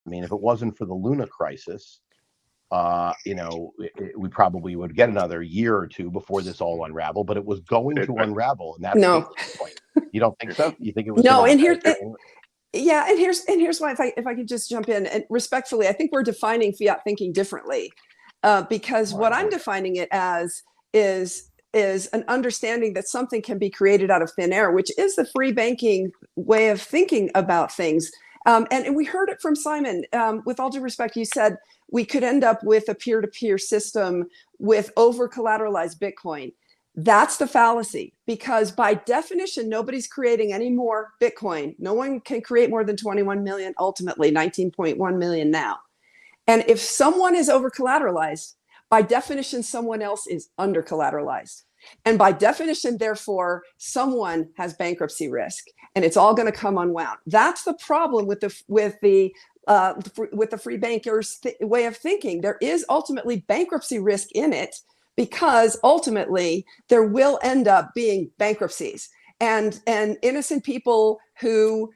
I mean, if it wasn't for the Luna crisis, we probably would get another year or two before this all unraveled, but it was going to unravel, and that's no. the point. You don't think so? You think it was No, going and yeah, and here's why, if I could just jump in, and respectfully, I think we're defining fiat thinking differently, because what I'm defining it as is an understanding that something can be created out of thin air, which is the free banking way of thinking about things. And we heard it from Simon. With all due respect, you said we could end up with a peer-to-peer system with over-collateralized Bitcoin. That's the fallacy, because by definition, nobody's creating any more Bitcoin. No one can create more than 21 million, ultimately 19.1 million now. And if someone is over-collateralized, by definition, someone else is under-collateralized. And by definition, therefore, someone has bankruptcy risk, and it's all going to come unwound. That's the problem with the free bankers way of thinking. There is ultimately bankruptcy risk in it, because ultimately there will end up being bankruptcies, and innocent people who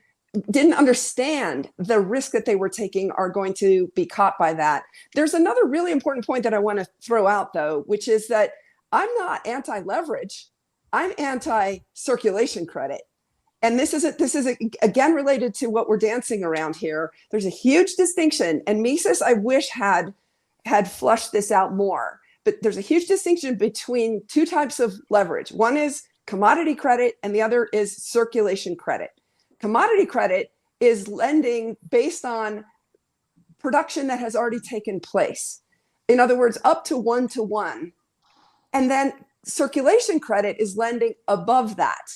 didn't understand the risk that they were taking are going to be caught by that. There's another really important point that I want to throw out, though, which is that I'm not anti-leverage. I'm anti-circulation credit. And this is again related to what we're dancing around here. There's a huge distinction, and Mises, I wish, had flushed this out more. But there's a huge distinction between two types of leverage. One is commodity credit, and the other is circulation credit. Commodity credit is lending based on production that has already taken place. In other words, up to 1-to-1. And then circulation credit is lending above that.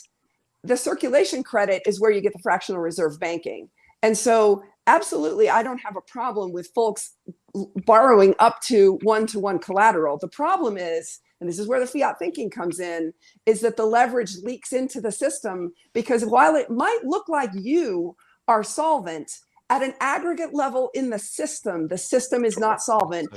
The circulation credit is where you get the fractional reserve banking. And so absolutely, I don't have a problem with folks borrowing up to 1-to-1 collateral. The problem is, and this is where the fiat thinking comes in, is that the leverage leaks into the system, because while it might look like you are solvent, at an aggregate level in the system is not solvent.